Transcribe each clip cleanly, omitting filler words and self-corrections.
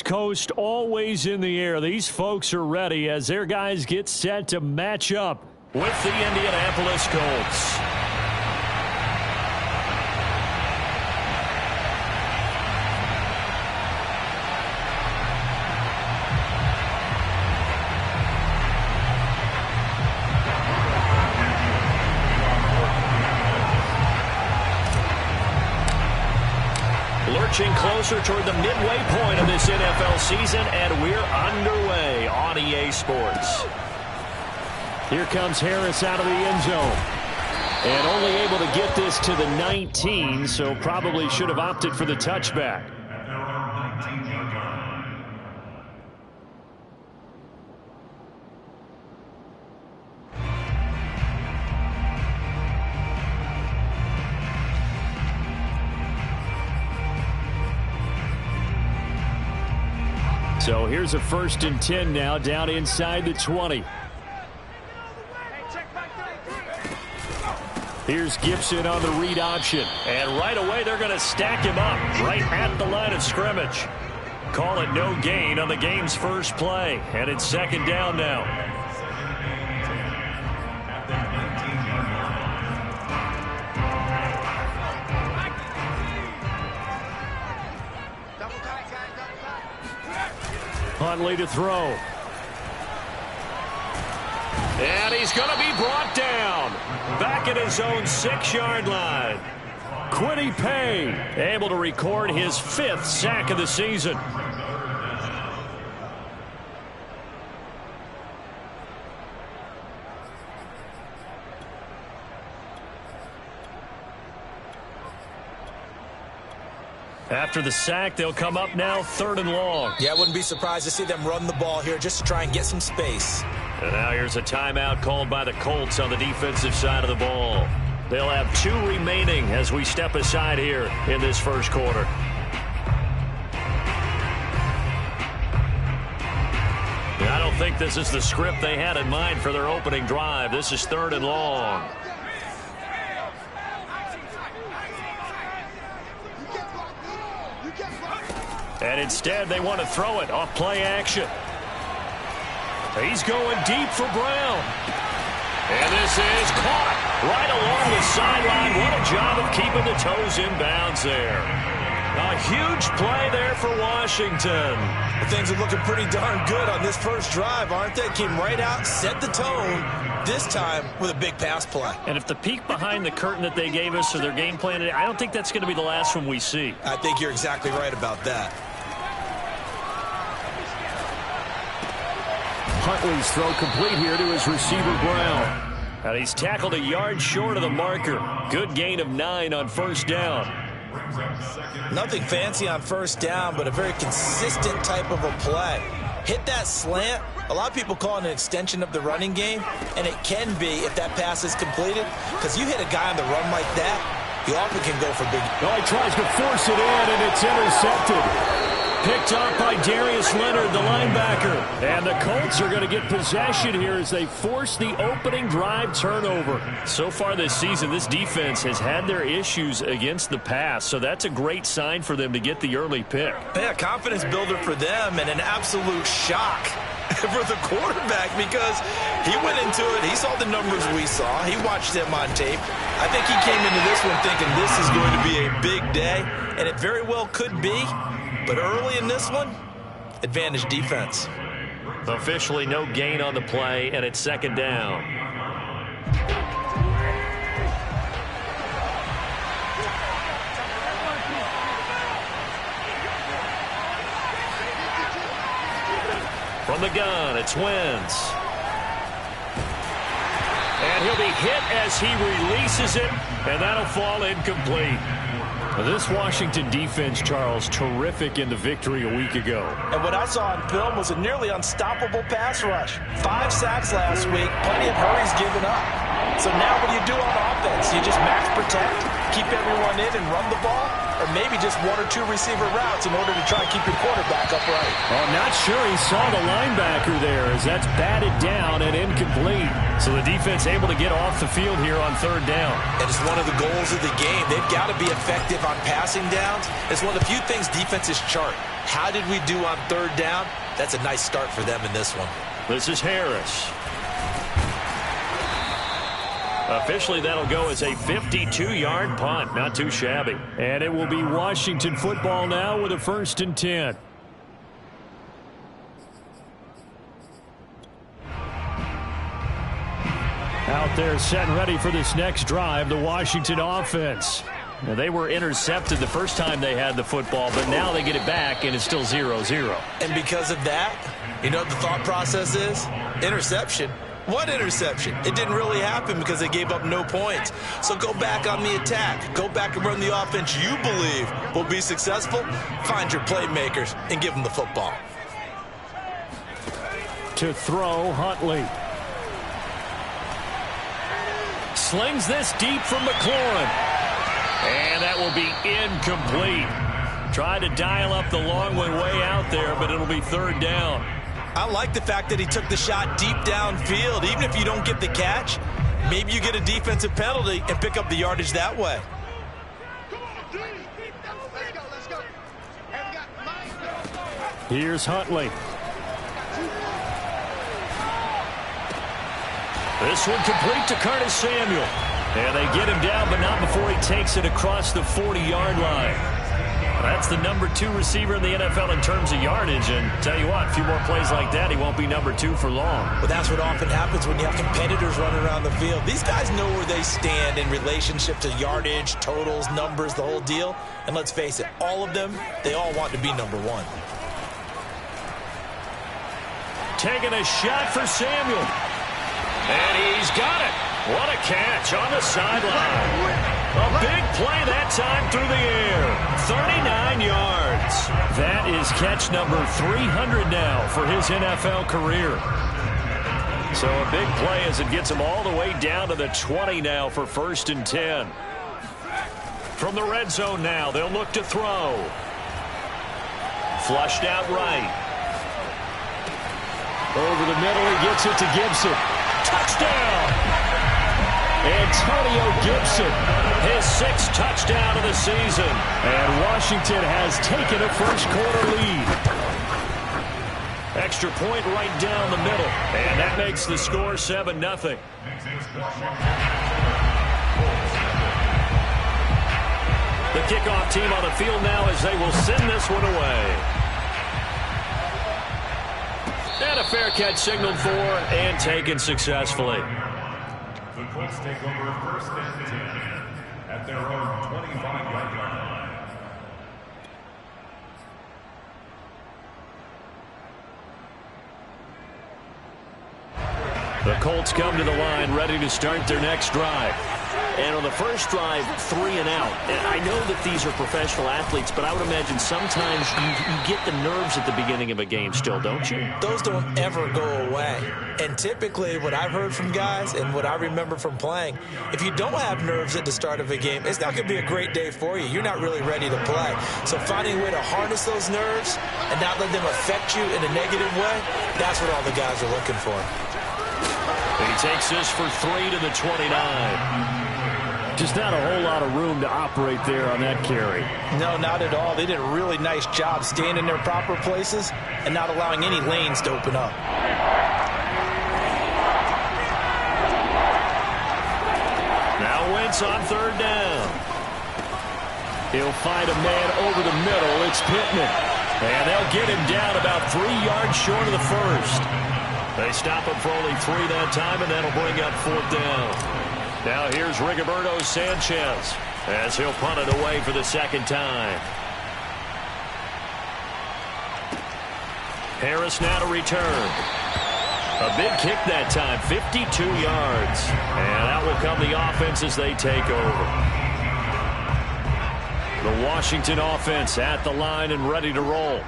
Coast always in the air. These folks are ready as their guys get set to match up with the Indianapolis Colts. Lurching closer toward the midway point of this NFL season, and we're underway on EA Sports. Here comes Harris out of the end zone. And only able to get this to the 19, so probably should have opted for the touchback. So here's a 1st and 10 now, down inside the 20. Here's Gibson on the read option. And right away they're going to stack him up right at the line of scrimmage. Call it no gain on the game's first play. And it's 2nd down now. Huntley to throw. And he's going to be brought down. Back at his own 6-yard line. Quiddy Pay able to record his 5th sack of the season. After the sack, they'll come up now 3rd and long. Yeah, I wouldn't be surprised to see them run the ball here just to try and get some space. And now here's a timeout called by the Colts on the defensive side of the ball. They'll have 2 remaining as we step aside here in this first quarter. I don't think this is the script they had in mind for their opening drive. This is 3rd and long. And instead, they want to throw it off play action. He's going deep for Brown. And this is caught right along the sideline. What a job of keeping the toes in bounds there. A huge play there for Washington. Things are looking pretty darn good on this first drive, aren't they? Came right out, set the tone, this time with a big pass play. And if the peek behind the curtain that they gave us or their game plan, I don't think that's going to be the last one we see. I think you're exactly right about that. Huntley's throw complete here to his receiver, Brown. And he's tackled a yard short of the marker. Good gain of 9 on 1st down. Nothing fancy on 1st down, but a very consistent type of a play. Hit that slant. A lot of people call it an extension of the running game, and it can be if that pass is completed, because you hit a guy on the run like that, you often can go for big. Oh, he tries to force it in, and it's intercepted. Picked up by Darius Leonard, the linebacker. And the Colts are going to get possession here as they force the opening drive turnover. So far this season, this defense has had their issues against the pass, so that's a great sign for them to get the early pick. Yeah, confidence builder for them and an absolute shock for the quarterback because he went into it. He saw the numbers we saw. He watched them on tape. I think he came into this one thinking this is going to be a big day, and it very well could be. But early in this one, advantage defense. Officially no gain on the play, and it's 2nd down. From the gun, it's Wentz. And he'll be hit as he releases it, and that'll fall incomplete. This Washington defense, Charles, terrific in the victory a week ago. And what I saw on film was a nearly unstoppable pass rush. 5 sacks last week, plenty of hurries given up. So now what do you do on offense? You just max protect, keep everyone in and run the ball, or maybe just 1 or 2 receiver routes in order to try and keep your quarterback upright. Oh, not sure he saw the linebacker there as that's batted down and incomplete. So the defense able to get off the field here on third down. And it's one of the goals of the game. They've got to be effective on passing downs. It's one of the few things defenses chart. How did we do on third down? That's a nice start for them in this one. This is Harris. Officially, that'll go as a 52-yard punt. Not too shabby. And it will be Washington football now with a 1st and 10. Out there set and ready for this next drive, the Washington offense. Now, they were intercepted the first time they had the football, but now they get it back, and it's still 0-0. And because of that, you know what the thought process is? Interception. What interception? It didn't really happen because they gave up no points. So go back on the attack. Go back and run the offense you believe will be successful. Find your playmakers and give them the football. To throw, Huntley. Slings this deep from McLaurin. And that will be incomplete. Tried to dial up the long one way out there, but it'll be third down. I like the fact that he took the shot deep downfield. Even if you don't get the catch, maybe you get a defensive penalty and pick up the yardage that way. Here's Huntley. This one complete to Curtis Samuel. And they get him down, but not before he takes it across the 40-yard line. That's the number 2 receiver in the NFL in terms of yardage. And tell you what, a few more plays like that, he won't be number 2 for long. But that's what often happens when you have competitors running around the field. These guys know where they stand in relationship to yardage, totals, numbers, the whole deal. And let's face it, all of them, they all want to be number 1. Taking a shot for Samuel. And he's got it. What a catch on the sideline. A big play that time through the air. 39 yards. That is catch number 300 now for his NFL career. So a big play as it gets him all the way down to the 20 now for 1st and 10. From the red zone now, they'll look to throw. Flushed out right. Over the middle, he gets it to Gibson. Touchdown! Antonio Gibson, his 6th touchdown of the season. And Washington has taken a first-quarter lead. Extra point right down the middle. And that makes the score 7-0. The kickoff team on the field now as they will send this one away. And a fair catch signaled for and taken successfully. The Colts take over 1st and 10 at their own 25-yard line. The Colts come to the line ready to start their next drive. And on the first drive, 3 and out. And I know that these are professional athletes, but I would imagine sometimes you get the nerves at the beginning of a game still, don't you? Those don't ever go away. And typically what I've heard from guys and what I remember from playing, if you don't have nerves at the start of a game, it's not going to be a great day for you. You're not really ready to play. So finding a way to harness those nerves and not let them affect you in a negative way, that's what all the guys are looking for. He takes this for 3 to the 29. Just not a whole lot of room to operate there on that carry. No, not at all. They did a really nice job staying in their proper places and not allowing any lanes to open up. Now Wentz on 3rd down. He'll find a man over the middle. It's Pittman. And they'll get him down about 3 yards short of the first. They stop him for only 3 that time, and that'll bring up 4th down. Now here's Rigoberto Sanchez as he'll punt it away for the 2nd time. Harris now to return. A big kick that time, 52 yards. And out will come the offense as they take over. The Washington offense at the line and ready to roll.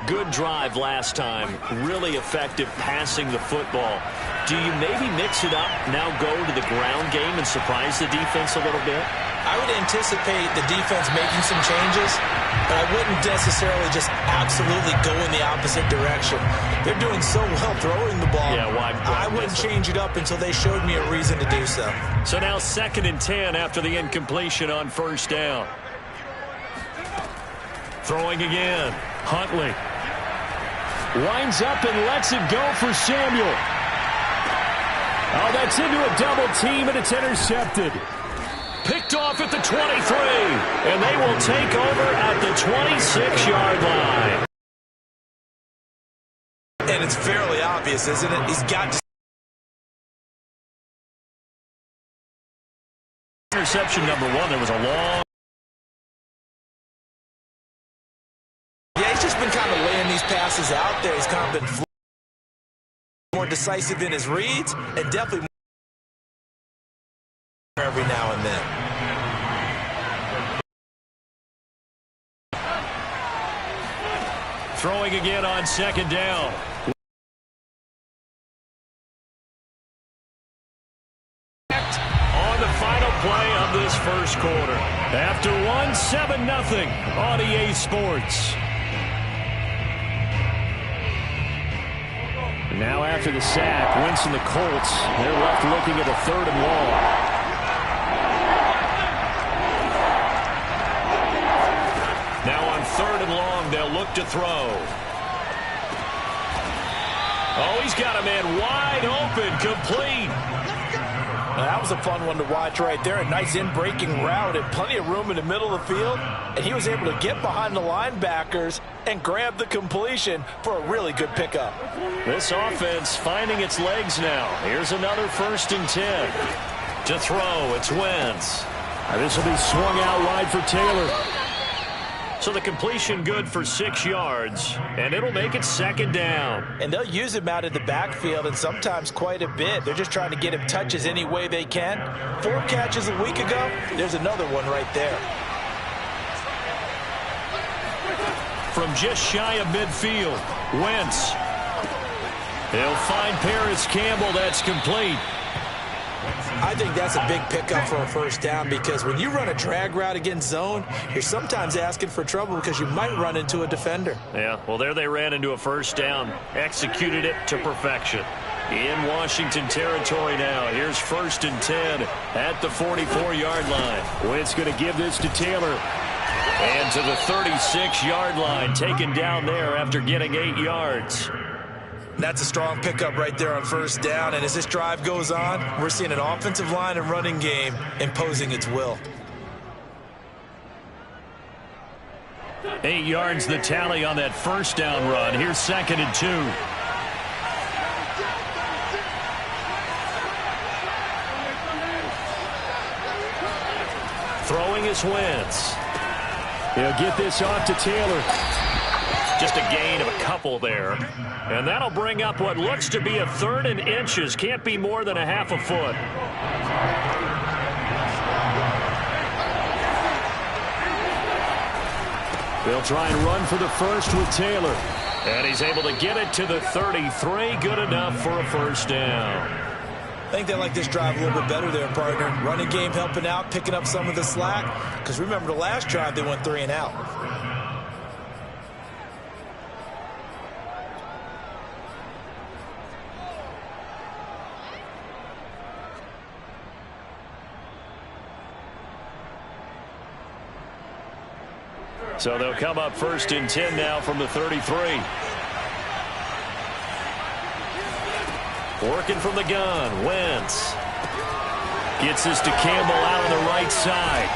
Good drive last time. Really effective passing the football. Do you maybe mix it up, now go to the ground game and surprise the defense a little bit? I would anticipate the defense making some changes, but I wouldn't necessarily just absolutely go in the opposite direction. They're doing so well throwing the ball. Yeah, why I wouldn't change it up until they showed me a reason to do so. So now 2nd and 10 after the incompletion on 1st down. Throwing again. Huntley. Winds up and lets it go for Samuel. Oh, that's into a double team, and it's intercepted. Picked off at the 23, and they will take over at the 26-yard line. And it's fairly obvious, isn't it? He's got to. Interception number 1, there was a long. Yeah, he's just been kind of laying these passes out there. He's kind of been more decisive in his reads, and definitely every now and then. Throwing again on 2nd down. On the final play of this first quarter. After 7-0 on EA Sports. Now after the sack, Wentz and the Colts, they're left looking at a 3rd and long. Now on 3rd and long, they'll look to throw. Oh, he's got a man wide open, complete. Well, that was a fun one to watch right there. A nice in-breaking route and plenty of room in the middle of the field. And he was able to get behind the linebackers and grab the completion for a really good pickup. This offense finding its legs now. Here's another 1st and 10. To throw, it's Wentz. This will be swung out wide for Taylor. So the completion good for 6 yards, and it'll make it 2nd down. And they'll use him out of the backfield, and sometimes quite a bit. They're just trying to get him touches any way they can. 4 catches a week ago, there's another one right there. From just shy of midfield, Wentz. He'll find Paris Campbell. That's complete. I think that's a big pickup for a 1st down, because when you run a drag route against zone, you're sometimes asking for trouble because you might run into a defender. Yeah, well, there they ran into a 1st down. Executed it to perfection. In Washington territory now. Here's 1st and 10 at the 44-yard line. Wentz going to give this to Taylor. And to the 36-yard line, taken down there after getting 8 yards. That's a strong pickup right there on 1st down. And as this drive goes on, we're seeing an offensive line and running game imposing its will. 8 yards the tally on that 1st down run. Here's 2nd and 2. Throwing is Wentz. He'll get this off to Taylor. Just a gain of a couple there. And that'll bring up what looks to be a 3rd and inches. Can't be more than a half a foot. They'll try and run for the 1st with Taylor. And he's able to get it to the 33. Good enough for a 1st down. I think they like this drive a little bit better there, partner. Running game helping out, picking up some of the slack. Because remember, the last drive they went 3 and out. So they'll come up 1st and 10 now from the 33. Working from the gun, Wentz. Gets this to Campbell out on the right side.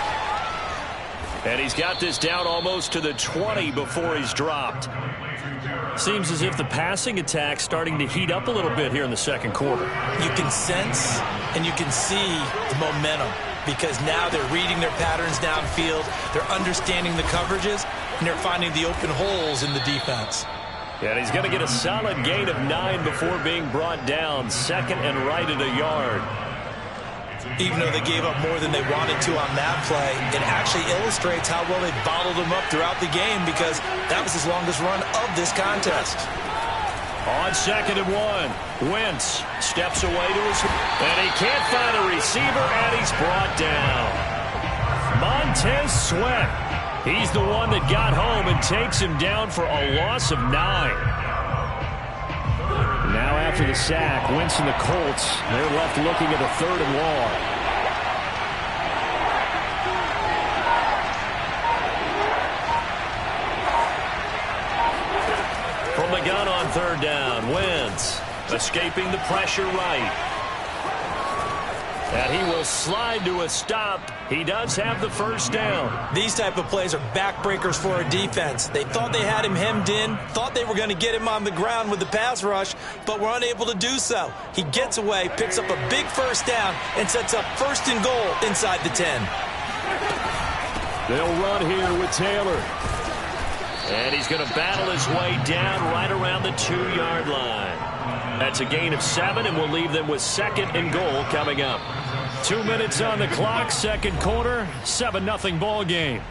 And he's got this down almost to the 20 before he's dropped. Seems as if the passing attack's starting to heat up a little bit here in the 2nd quarter. You can sense and you can see the momentum, because now they're reading their patterns downfield, they're understanding the coverages, and they're finding the open holes in the defense. And he's going to get a solid gain of 9 before being brought down. 2nd and right at a yard. Even though they gave up more than they wanted to on that play, it actually illustrates how well they bottled them up throughout the game because that was his longest run of this contest. On 2nd and 1, Wentz steps away to his... And he can't find a receiver, and he's brought down. Montez Sweat. He's the one that got home and takes him down for a loss of 9. Now after the sack, Wentz and the Colts, they're left looking at a 3rd and long. From the gun on 3rd down, Wentz escaping the pressure right. And he will slide to a stop. He does have the 1st down. These type of plays are backbreakers for a defense. They thought they had him hemmed in, thought they were going to get him on the ground with the pass rush, but were unable to do so. He gets away, picks up a big 1st down, and sets up 1st and goal inside the 10. They'll run here with Taylor. And he's going to battle his way down right around the 2-yard line. That's a gain of 7, and we'll leave them with 2nd and goal coming up. 2 minutes on the clock, 2nd quarter, 7-0 ball game.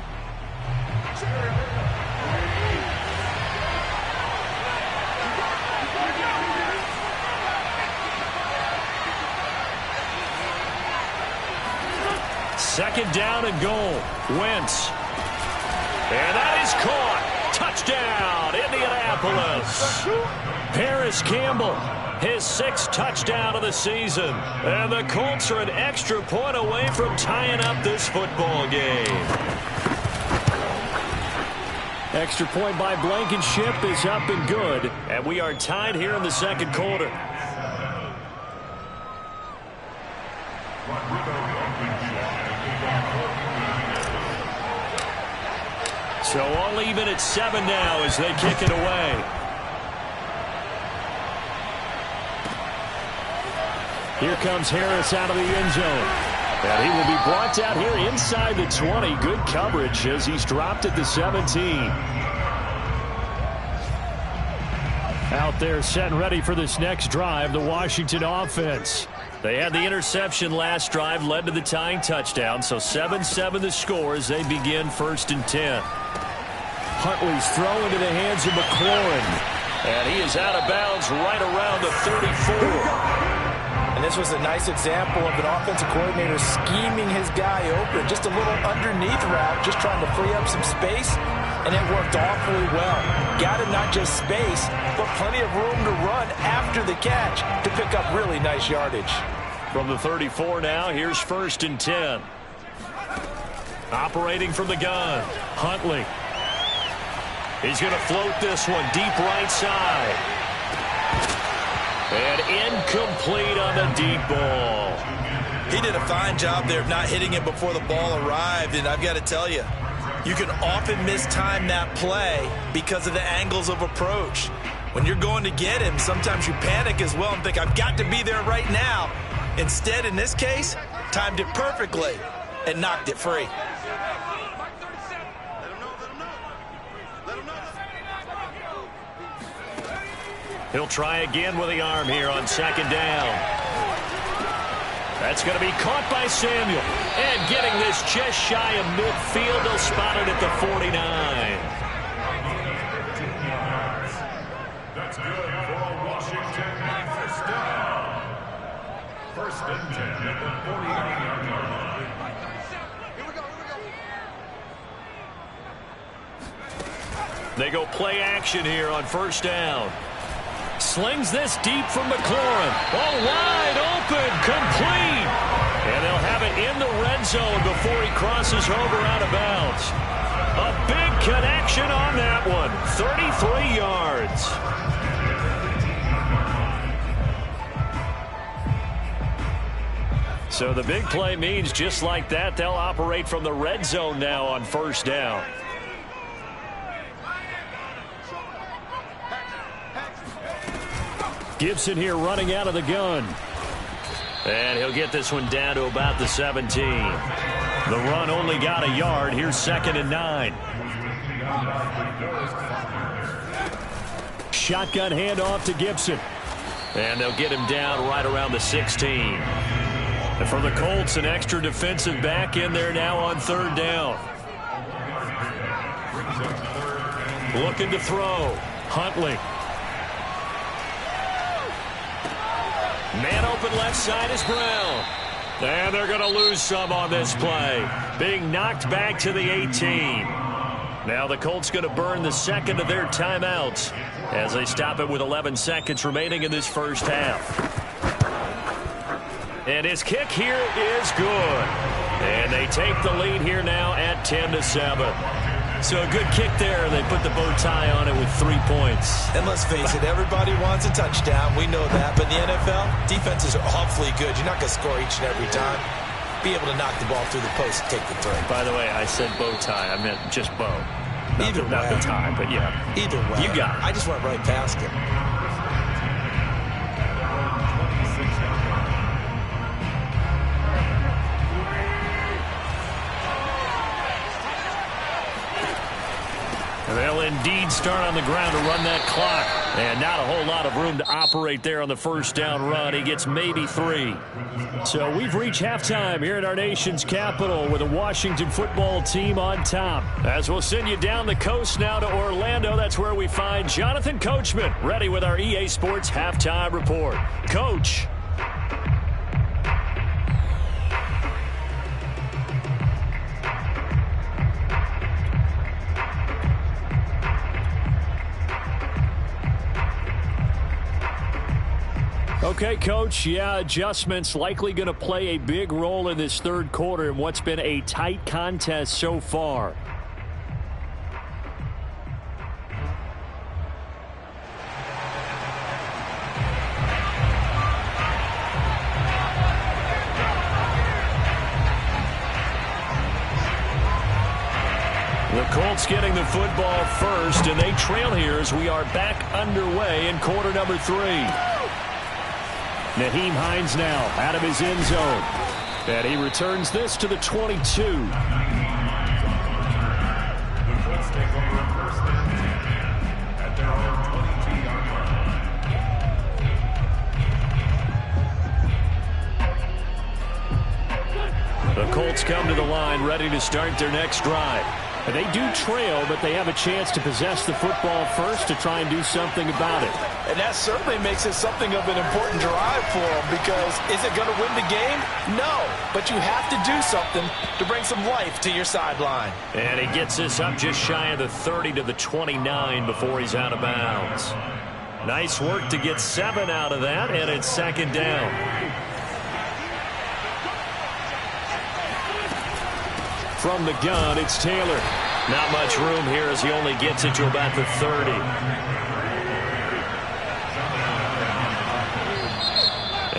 Second down and goal. Wentz. And that is caught. Touchdown, Indianapolis. Paris Campbell, his 6th touchdown of the season. And the Colts are an extra point away from tying up this football game. Extra point by Blankenship is up and good. And we are tied here in the 2nd quarter. So all even at 7 now as they kick it away. Here comes Harris out of the end zone. And he will be brought out here inside the 20. Good coverage as he's dropped at the 17. Out there set and ready for this next drive, the Washington offense. They had the interception last drive, led to the tying touchdown. So 7-7 the score as they begin 1st and 10. Huntley's throw into the hands of McLaurin. And he is out of bounds right around the 34. And this was a nice example of an offensive coordinator scheming his guy open. Just a little underneath route, just trying to free up some space. And it worked awfully well. Got him not just space, but plenty of room to run after the catch to pick up really nice yardage. From the 34 now, here's 1st and 10. Operating from the gun, Huntley. He's going to float this one deep right side. And incomplete on the deep ball. He did a fine job there of not hitting it before the ball arrived. And I've got to tell you, you can often mistime that play because of the angles of approach. When you're going to get him, sometimes you panic as well and think, I've got to be there right now. Instead, in this case, timed it perfectly and knocked it free. He'll try again with the arm here on 2nd down. That's going to be caught by Samuel. And getting this just shy of midfield, they'll spot it at the 49. That's good for a Washington first down. 1st and 10 at the 49-yard line. They go play action here on 1st down. Slings this deep from McLaurin. Oh, wide open, complete. And they'll have it in the red zone before he crosses over out of bounds. A big connection on that one. 33 yards. So the big play means just like that, they'll operate from the red zone now on 1st down. Gibson here running out of the gun. And he'll get this one down to about the 17. The run only got a yard. Here's 2nd and 9. Shotgun handoff to Gibson. And they'll get him down right around the 16. And for the Colts, an extra defensive back in there now on third down. Looking to throw. Huntley. Man open left side is Brown. And they're going to lose some on this play. Being knocked back to the 18. Now the Colts going to burn the second of their timeouts as they stop it with 11 seconds remaining in this first half. And his kick here is good. And they take the lead here now at 10-7. So a good kick there. They put the bow tie on it with 3 points. And let's face it, everybody wants a touchdown. We know that. But in the NFL, defenses are awfully good. You're not going to score each and every time. Be able to knock the ball through the post and take the throw. By the way, I said bow tie. I meant just bow. Either way. Not the tie, but yeah. Either way. You got it. I just went right past it. They'll indeed start on the ground to run that clock. And not a whole lot of room to operate there on the first down run. He gets maybe 3. So we've reached halftime here at our nation's capital with the Washington football team on top. As we'll send you down the coast now to Orlando, that's where we find Jonathan Coachman ready with our EA Sports halftime report. Coach. Okay, Coach, yeah, adjustments likely going to play a big role in this third quarter in what's been a tight contest so far. The Colts getting the football first, and they trail here as we are back underway in quarter number 3. Nyheim Hines now out of his end zone. And he returns this to the 22. The Colts take over a first and 10 at their own 22-yard line. The Colts come to the line ready to start their next drive. And they do trail, but they have a chance to possess the football first to try and do something about it. And that certainly makes it something of an important drive for them, because is it going to win the game? No, but you have to do something to bring some life to your sideline. And he gets this up just shy of the 30 to the 29 before he's out of bounds. Nice work to get 7 out of that, and it's second down. From the gun, it's Taylor. Not much room here as he only gets it to about the 30.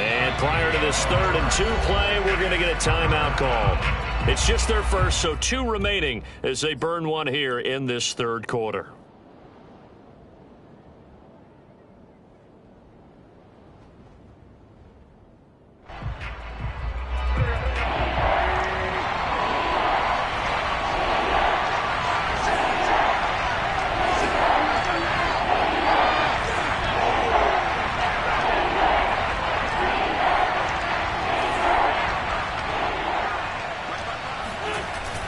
And prior to this 3rd and 2 play, we're going to get a timeout call. It's just their first, so 2 remaining as they burn one here in this third quarter.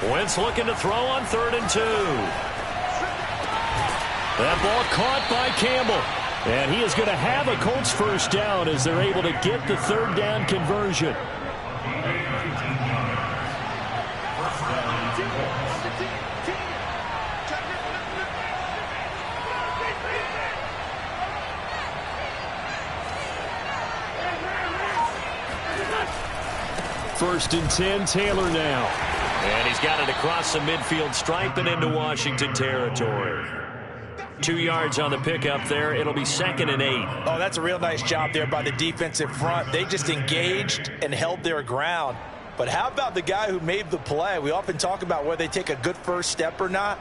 Wentz looking to throw on 3rd and 2. That ball caught by Campbell. And he is going to have a Colts first down as they're able to get the 3rd down conversion. First and 10, Taylor now. And he's got it across the midfield stripe and into Washington territory. 2 yards on the pickup there. It'll be 2nd and 8. Oh, that's a real nice job there by the defensive front. They just engaged and held their ground. But how about the guy who made the play? We often talk about whether they take a good first step or not.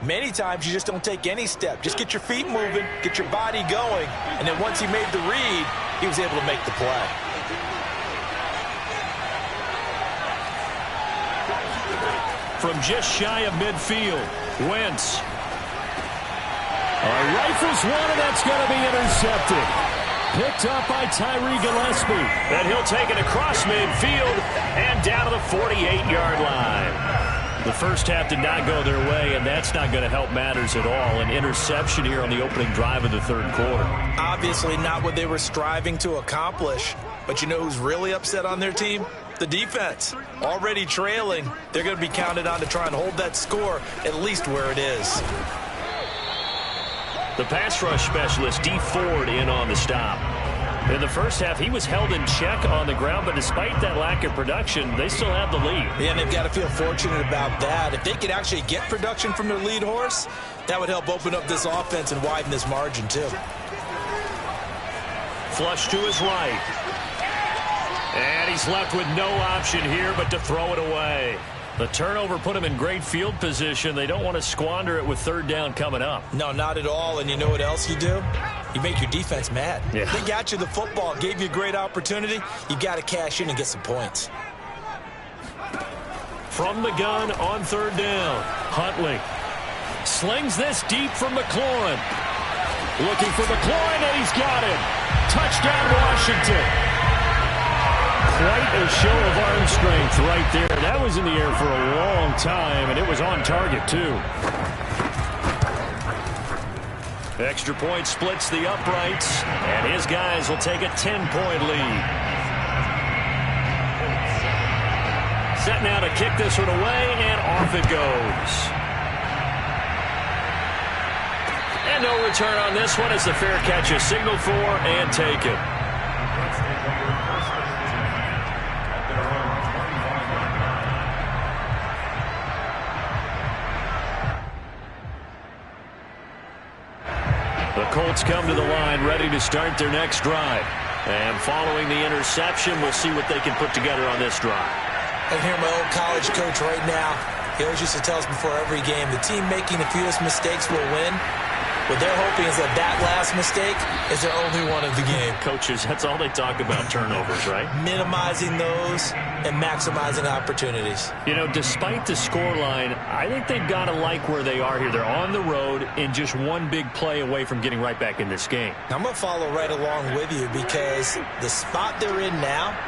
Many times you just don't take any step. Just get your feet moving, get your body going, and then once he made the read, he was able to make the play. From just shy of midfield, Wentz. Rifles one, and that's going to be intercepted. Picked up by Tyree Gillespie. And he'll take it across midfield and down to the 48-yard line. The first half did not go their way, and that's not going to help matters at all. An interception here on the opening drive of the third quarter. Obviously not what they were striving to accomplish. But you know who's really upset on their team? The defense. Already trailing. They're going to be counted on to try and hold that score at least where it is. The pass rush specialist, D. Ford, in on the stop. In the first half, he was held in check on the ground, but despite that lack of production, they still have the lead. Yeah, and they've got to feel fortunate about that. If they could actually get production from their lead horse, that would help open up this offense and widen this margin, too. Flush to his right. And he's left with no option here but to throw it away. The turnover put him in great field position. They don't want to squander it with third down coming up. No, not at all. And you know what else you do? You make your defense mad. Yeah. They got you the football, gave you a great opportunity. You got to cash in and get some points. From the gun on third down, Huntley slings this deep from McLaurin. Looking for McLaurin, and he's got him. Touchdown, Washington. Quite a show of arm strength right there. That was in the air for a long time, and it was on target, too. Extra point splits the uprights, and his guys will take a 10-point lead. Set now to kick this one away, and off it goes. And no return on this one as the fair catch is signaled for and taken. The Colts come to the line ready to start their next drive. And following the interception, we'll see what they can put together on this drive. I hear my old college coach right now. He always used to tell us before every game, the team making the fewest mistakes will win. What they're hoping is that last mistake is their only one of the game. Coaches, that's all they talk about, turnovers, right? Minimizing those and maximizing opportunities. You know, despite the scoreline, I think they've got to like where they are here. They're on the road and just one big play away from getting right back in this game. I'm going to follow right along with you because the spot they're in now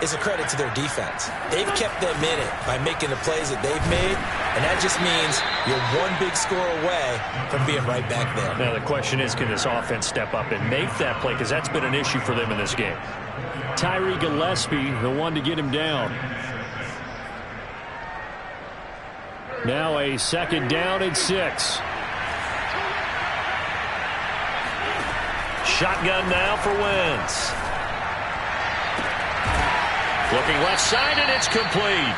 is a credit to their defense. They've kept them in it by making the plays that they've made, and that just means you're one big score away from being right back there. Now, the question is, can this offense step up and make that play? Because that's been an issue for them in this game. Tyree Gillespie, the one to get him down. Now a second down and 6. Shotgun now for Wentz. Looking left side, and it's complete.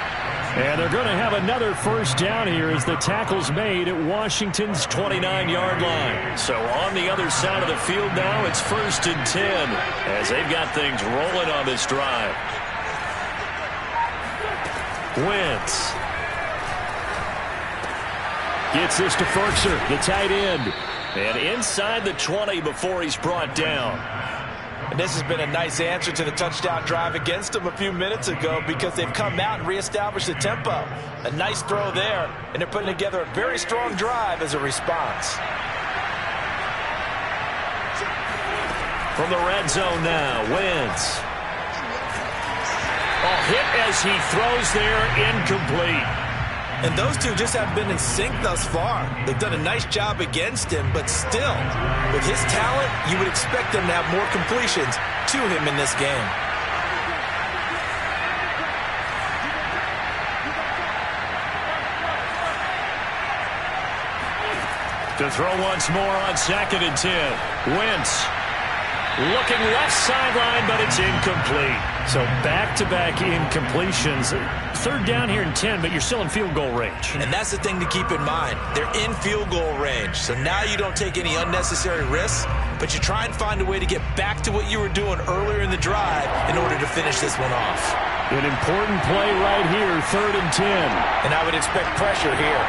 And they're going to have another first down here as the tackle's made at Washington's 29-yard line. So on the other side of the field now, it's 1st and 10 as they've got things rolling on this drive. Wentz gets this to Ferkser, the tight end. And inside the 20 before he's brought down. And this has been a nice answer to the touchdown drive against them a few minutes ago because they've come out and reestablished the tempo. A nice throw there, and they're putting together a very strong drive as a response. From the red zone now, Wentz. A hit as he throws there, incomplete. And those two just haven't been in sync thus far. They've done a nice job against him, but still, with his talent, you would expect them to have more completions to him in this game. To throw once more on 2nd and 10. Wentz looking left sideline, but it's incomplete. So back-to-back incompletions. Third down here in 10, but you're still in field goal range. And that's the thing to keep in mind. They're in field goal range. So now you don't take any unnecessary risks, but you try and find a way to get back to what you were doing earlier in the drive in order to finish this one off. An important play right here, 3rd and 10. And I would expect pressure here.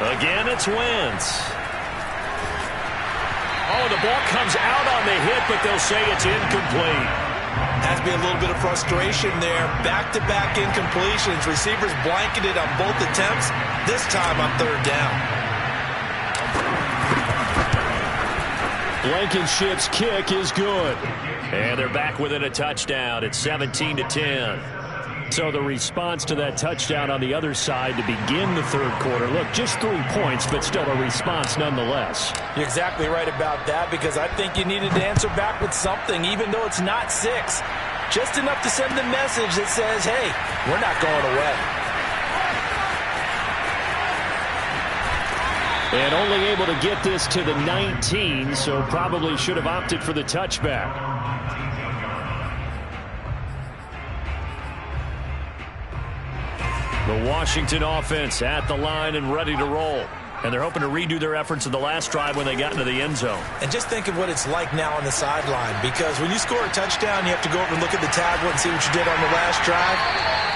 Again, it's Wentz. Oh, the ball comes out on the hit, but they'll say it's incomplete. Has to be a little bit of frustration there. Back-to-back incompletions. Receivers blanketed on both attempts, this time on third down. Blankenship's kick is good. And they're back within a touchdown. It's 17-10. So the response to that touchdown on the other side to begin the third quarter. Look, just 3 points, but still a response nonetheless. You're exactly right about that, because I think you needed to answer back with something, even though it's not 6. Just enough to send the message that says, hey, we're not going away. And only able to get this to the 19, so probably should have opted for the touchback. The Washington offense at the line and ready to roll. And they're hoping to redo their efforts in the last drive when they got into the end zone. And just think of what it's like now on the sideline, because when you score a touchdown, you have to go over and look at the tablet and see what you did on the last drive.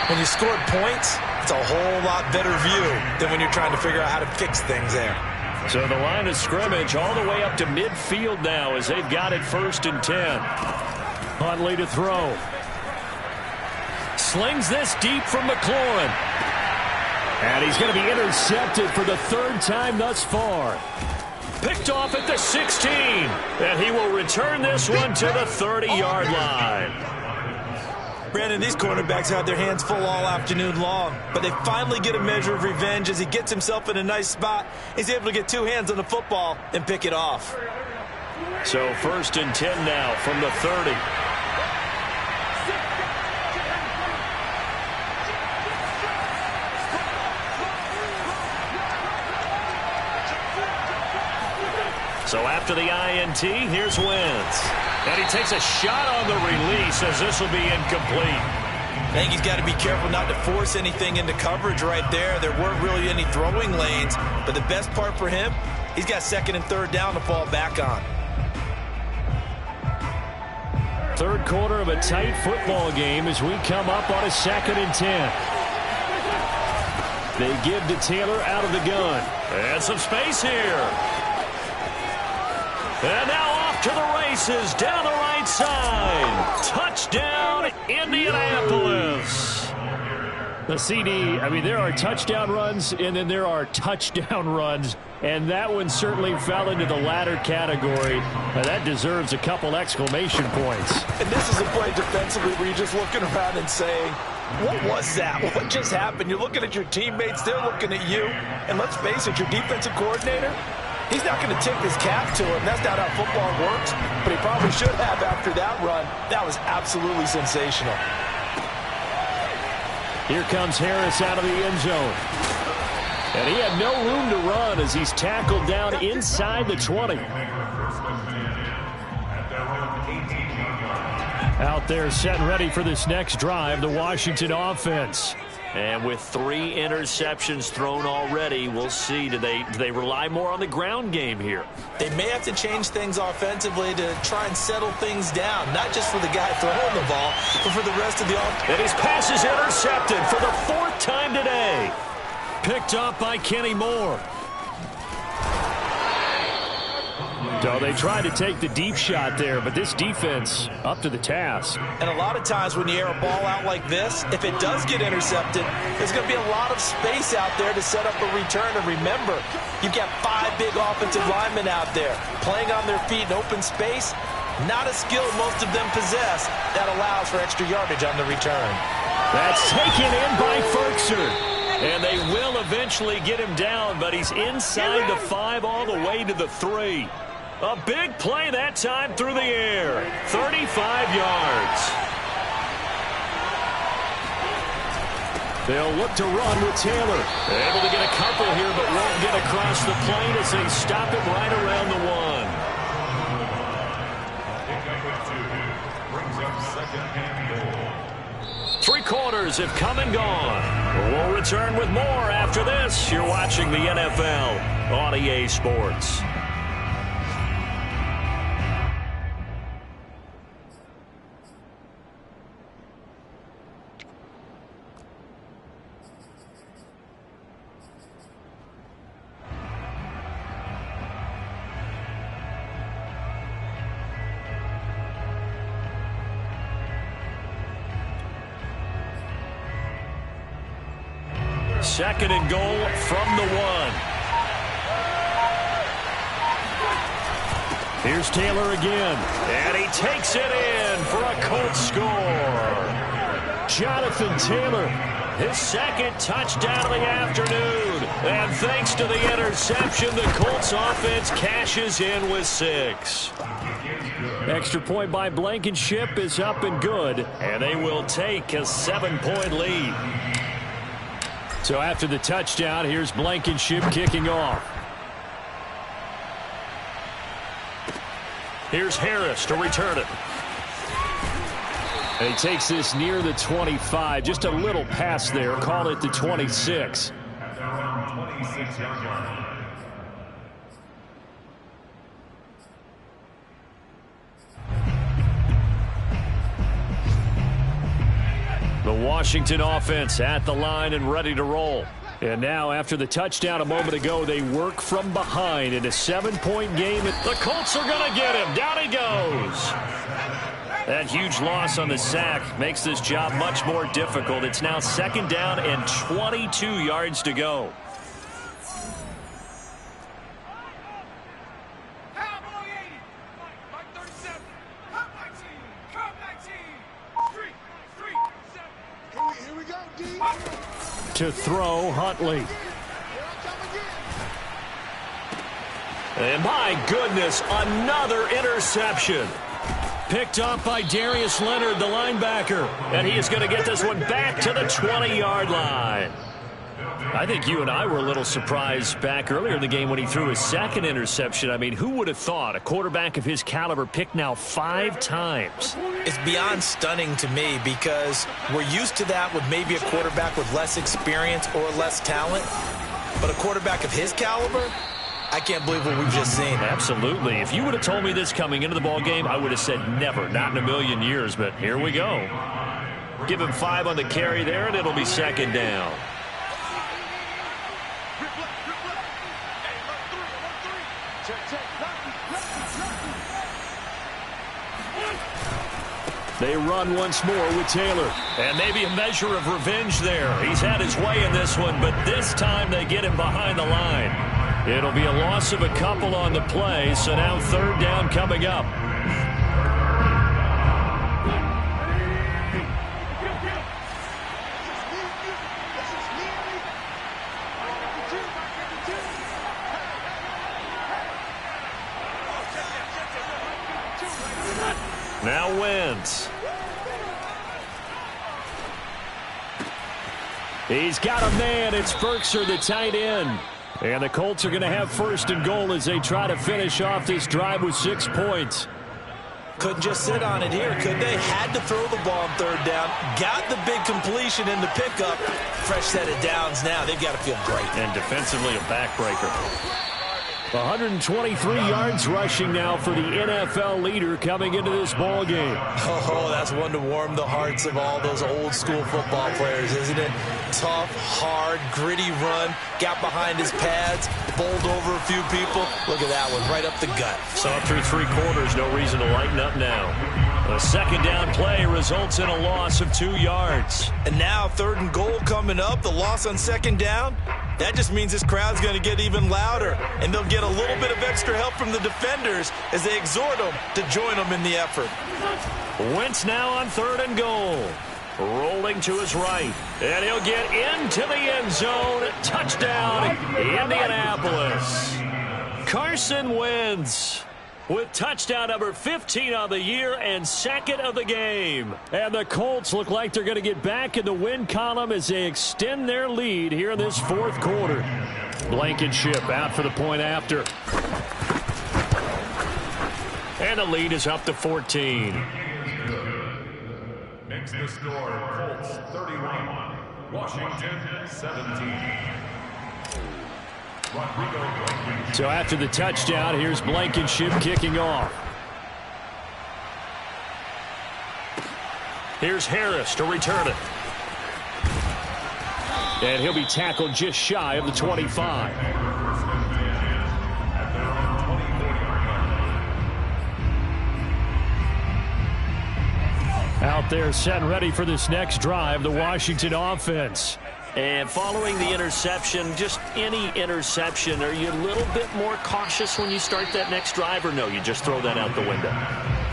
When you scored points, it's a whole lot better view than when you're trying to figure out how to fix things there. So the line of scrimmage all the way up to midfield now as they've got it 1st and 10. Huntley to throw. Slings this deep from McLaurin. And he's going to be intercepted for the 3rd time thus far. Picked off at the 16. And he will return this one to the 30-yard line. Brandon, these cornerbacks had their hands full all afternoon long, but they finally get a measure of revenge as he gets himself in a nice spot. He's able to get 2 hands on the football and pick it off. So 1st and 10 now from the 30. So after the INT, here's Wentz. And he takes a shot on the release as this will be incomplete. I think he's got to be careful not to force anything into coverage right there. There weren't really any throwing lanes, but the best part for him, he's got 2nd and 3rd down to fall back on. Third quarter of a tight football game as we come up on a 2nd and 10. They give to Taylor out of the gun. And some space here. And now off to the races down the right side. Touchdown, Indianapolis. The CD, I mean, there are touchdown runs, and then there are touchdown runs. And that one certainly fell into the latter category. That deserves a couple exclamation points. And this is a play defensively where you're just looking around and saying, what was that? What just happened? You're looking at your teammates, they're looking at you. And let's face it, your defensive coordinator, he's not going to tip his cap to him. That's not how football works. But he probably should have after that run. That was absolutely sensational. Here comes Harris out of the end zone. And he had no room to run as he's tackled down inside the 20. Out there set and ready for this next drive, the Washington offense. And with 3 interceptions thrown already, we'll see. Do they rely more on the ground game here? They may have to change things offensively to try and settle things down, not just for the guy throwing the ball, but for the rest of the offense. And his pass is intercepted for the 4th time today. Picked up by Kenny Moore. So they tried to take the deep shot there, but this defense up to the task. And a lot of times when you air a ball out like this, if it does get intercepted, there's going to be a lot of space out there to set up a return. And remember, you've got 5 big offensive linemen out there playing on their feet in open space. Not a skill most of them possess that allows for extra yardage on the return. That's taken in by Ferkser. And they will eventually get him down, but he's inside the 5 all the way to the 3. A big play that time through the air. 35 yards. They'll look to run with Taylor. Able to get a couple here, but won't get across the plane as they stop it right around the 1. 3 quarters have come and gone. We'll return with more after this. You're watching the NFL on EA Sports. Second and goal from the 1. Here's Taylor again, and he takes it in for a Colts score. Jonathan Taylor, his second touchdown of the afternoon. And thanks to the interception, the Colts offense cashes in with 6. Extra point by Blankenship is up and good, and they will take a 7-point lead. So after the touchdown, here's Blankenship kicking off. Here's Harris to return it. And he takes this near the 25. Just a little pass there. Call it the 26. At around 26-yard line. The Washington offense at the line and ready to roll. And now, after the touchdown a moment ago, they work from behind in a 7-point game. The Colts are going to get him. Down he goes. That huge loss on the sack makes this job much more difficult. It's now 2nd down and 22 yards to go. To throw, Huntley. And my goodness, another interception. Picked off by Darius Leonard, the linebacker. And he is going to get this one back to the 20-yard line. I think you and I were a little surprised back earlier in the game when he threw his second interception. I mean, who would have thought a quarterback of his caliber picked now 5 times? It's beyond stunning to me because we're used to that with maybe a quarterback with less experience or less talent. But a quarterback of his caliber, I can't believe what we've just seen. Absolutely. If you would have told me this coming into the ball game, I would have said never, not in a million years. But here we go. Give him 5 on the carry there, and it'll be 2nd down. They run once more with Taylor. And maybe a measure of revenge there. He's had his way in this one, but this time they get him behind the line. It'll be a loss of a couple on the play, so now 3rd down coming up. Now Wentz. He's got a man. It's Berkshire, the tight end. And the Colts are going to have 1st and goal as they try to finish off this drive with 6 points. Couldn't just sit on it here, could they? Had to throw the ball on 3rd down. Got the big completion in the pickup. Fresh set of downs now. They've got to feel great. And defensively a backbreaker. 123 yards rushing now for the NFL leader coming into this ball game. Oh, that's one to warm the hearts of all those old school football players, isn't it? Tough, hard, gritty run. Got behind his pads, bowled over a few people. Look at that one, right up the gut. Saw through 3 quarters, no reason to lighten up now. A 2nd down play results in a loss of 2 yards. And now 3rd and goal coming up. The loss on 2nd down. That just means this crowd's going to get even louder, and they'll get a little bit of extra help from the defenders as they exhort them to join them in the effort. Wentz now on 3rd and goal. Rolling to his right, and he'll get into the end zone. Touchdown, Indianapolis. Carson Wentz with touchdown number 15 on the year and 2nd of the game. And the Colts look like they're going to get back in the win column as they extend their lead here in this 4th quarter. Blankenship out for the point after. And the lead is up to 14. Makes the score Colts 31, Washington 17. So after the touchdown, here's Blankenship kicking off. Here's Harris to return it. And he'll be tackled just shy of the 25. Out there set and ready for this next drive, the Washington offense. And following the interception, just any interception, are you a little bit more cautious when you start that next drive, or no, you just throw that out the window?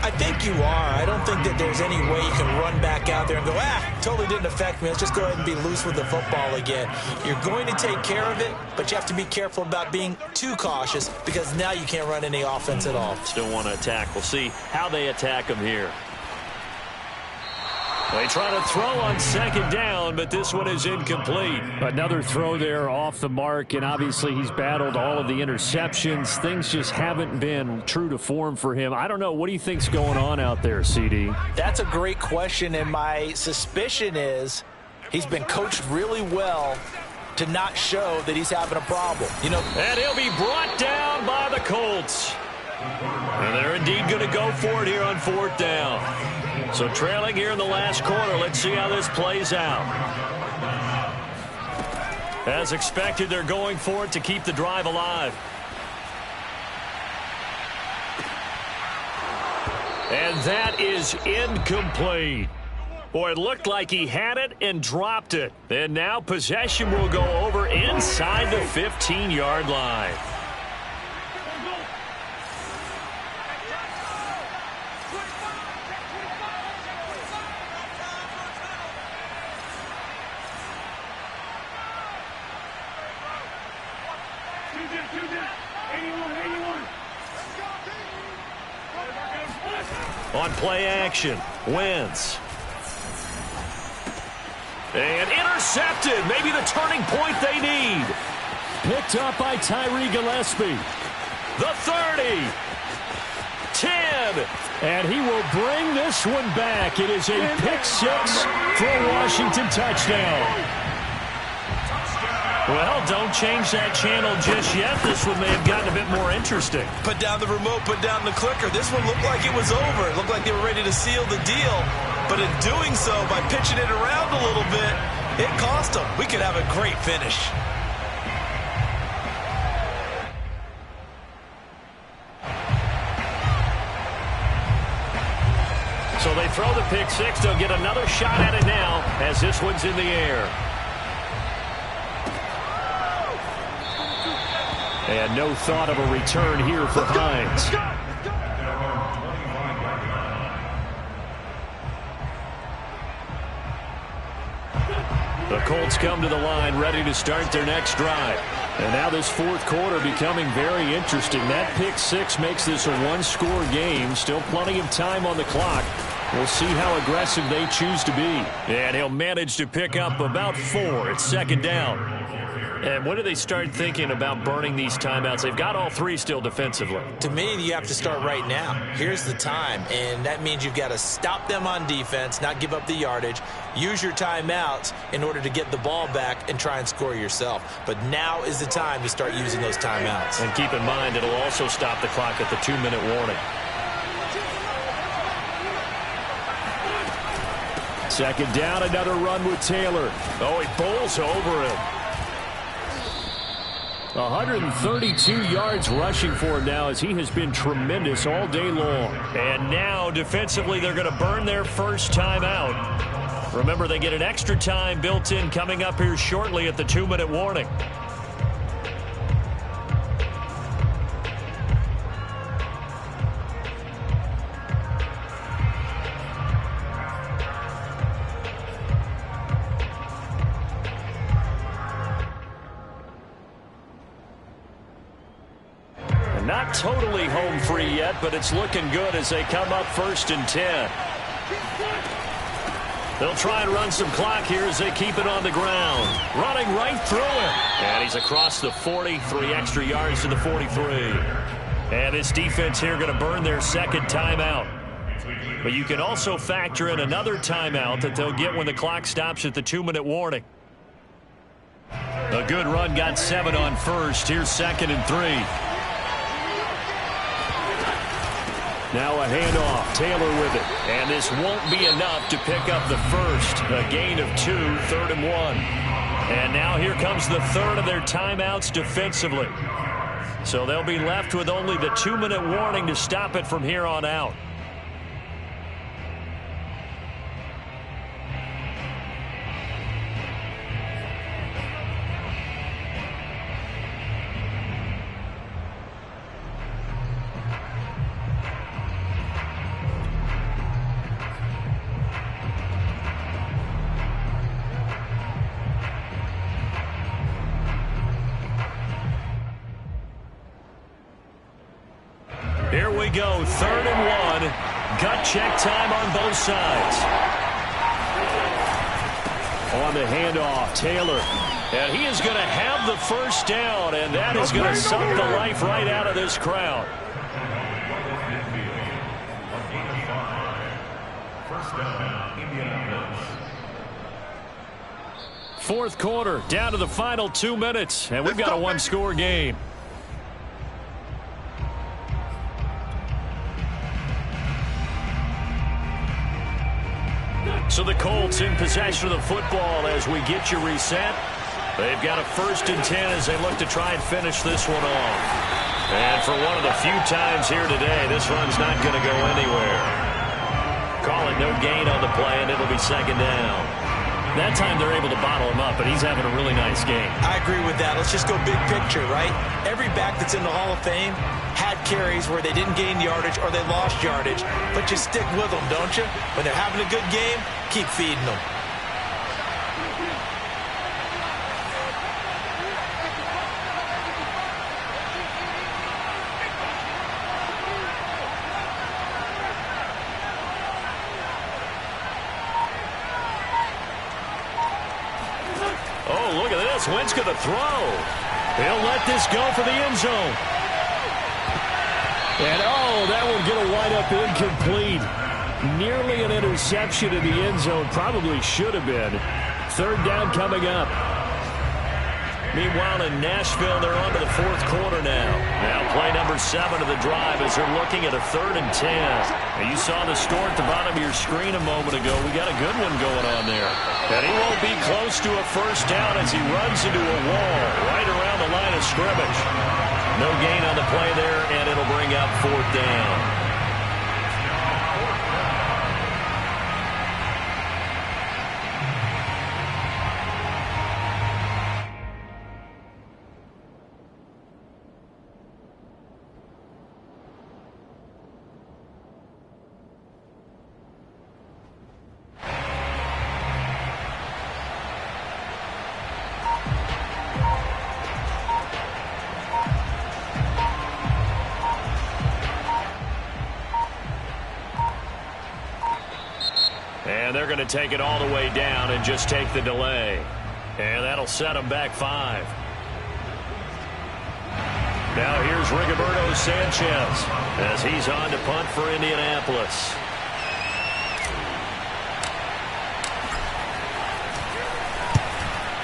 I think you are. I don't think that there's any way you can run back out there and go, totally didn't affect me. Let's just go ahead and be loose with the football again. You're going to take care of it, but you have to be careful about being too cautious because now you can't run any offense at all. Still want to attack. We'll see how they attack them here. They try to throw on second down, but this one is incomplete. Another throw there off the mark, and obviously he's battled all of the interceptions. Things just haven't been true to form for him. I don't know. What do you think's going on out there, CD? That's a great question, and my suspicion is he's been coached really well to not show that he's having a problem. And he'll be brought down by the Colts. And they're indeed going to go for it here on fourth down. So trailing here in the last quarter. Let's see how this plays out. As expected, they're going for it to keep the drive alive. And that is incomplete. Boy, it looked like he had it and dropped it. And now possession will go over inside the 15-yard line. On play action, wins. And intercepted. Maybe the turning point they need. Picked up by Tyree Gillespie. The 30. 10. And he will bring this one back. It is a pick six for a Washington touchdown. Well, don't change that channel just yet. This one may have gotten a bit more interesting. Put down the remote, put down the clicker. This one looked like it was over. It looked like they were ready to seal the deal. But in doing so, by pitching it around a little bit, it cost them. We could have a great finish. So they throw the pick six. They'll get another shot at it now as this one's in the air. And no thought of a return here for Hines. The Colts come to the line ready to start their next drive. And now this fourth quarter becoming very interesting. That pick six makes this a one-score game. Still plenty of time on the clock. We'll see how aggressive they choose to be. And he'll manage to pick up about 4 at second down. And when do they start thinking about burning these timeouts? They've got all 3 still defensively. To me, you have to start right now. Here's the time, and that means you've got to stop them on defense, not give up the yardage, use your timeouts in order to get the ball back and try and score yourself. But now is the time to start using those timeouts. And keep in mind, it'll also stop the clock at the 2-minute warning. Second down, another run with Taylor. Oh, he bowls over him. 132 yards rushing for him now as he has been tremendous all day long. And now defensively they're going to burn their first timeout. Remember, they get an extra time built in coming up here shortly at the 2-minute warning. Not totally home free yet, but it's looking good as they come up 1st and 10. They'll try and run some clock here as they keep it on the ground. Running right through it. And he's across the 40, 3 extra yards to the 43. And this defense here going to burn their second timeout. But you can also factor in another timeout that they'll get when the clock stops at the 2-minute warning. A good run got 7 on first. Here's 2nd and 3. Now a handoff. Taylor with it. And this won't be enough to pick up the first. A gain of 2, 3rd and 1. And now here comes the third of their timeouts defensively. So they'll be left with only the 2-minute warning to stop it from here on out. we go. 3rd and 1. Gut check time on both sides. On the handoff, Taylor. And he is going to have the first down, and that is going to suck the life right out of this crowd. First down, Indianapolis. 4th quarter, down to the final 2 minutes, and we've got a one-score game. So the Colts in possession of the football as we get you reset. They've got a 1st and 10 as they look to try and finish this one off. And for one of the few times here today, this run's not going to go anywhere. Call it no gain on the play, and it'll be 2nd down. That time they're able to bottle him up, but he's having a really nice game. I agree with that. Let's just go big picture, right? Every back that's in the Hall of Fame had carries where they didn't gain yardage or they lost yardage, but you stick with them, don't you? When they're having a good game, keep feeding them. Oh, look at this. Wentz going to throw. He'll let this go for the end zone. And, oh, that one going to wind up incomplete. Nearly an interception in the end zone. Probably should have been. 3rd down coming up. Meanwhile, in Nashville, they're on to the 4th quarter now. Now play number 7 of the drive as they're looking at a 3rd and 10. And you saw the score at the bottom of your screen a moment ago. We got a good one going on there. And he won't be close to a first down as he runs into a wall right around the line of scrimmage. No gain on the play there, and it'll bring up 4th down. And they're going to take it all the way down and just take the delay. And that'll set them back 5. Now here's Rigoberto Sanchez as he's on to punt for Indianapolis.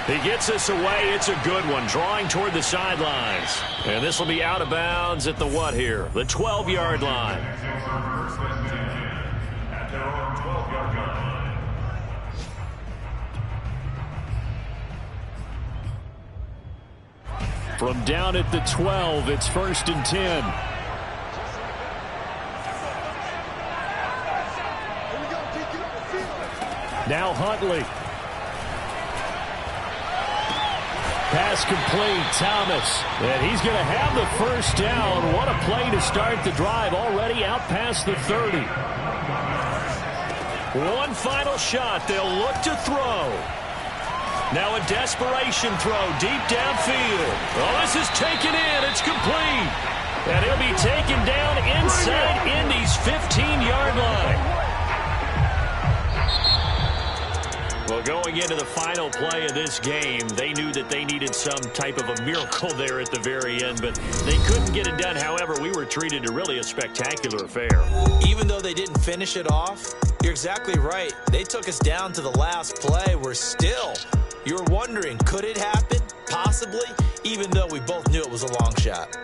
He gets this away. It's a good one, drawing toward the sidelines. And this will be out of bounds at the what here? The 12-yard line. From down at the 12, it's 1st and 10. Now Huntley. Pass complete, Thomas. And he's going to have the first down. What a play to start the drive, already out past the 30. One final shot. They'll look to throw. Now a desperation throw deep downfield. Oh, this is taken in. It's complete. And he'll be taken down inside Indy's 15-yard line. Well, going into the final play of this game, they knew that they needed some type of a miracle there at the very end, but they couldn't get it done. However, we were treated to really a spectacular affair. Even though they didn't finish it off, you're exactly right. They took us down to the last play. We're still, you're wondering, could it happen? Possibly, even though we both knew it was a long shot.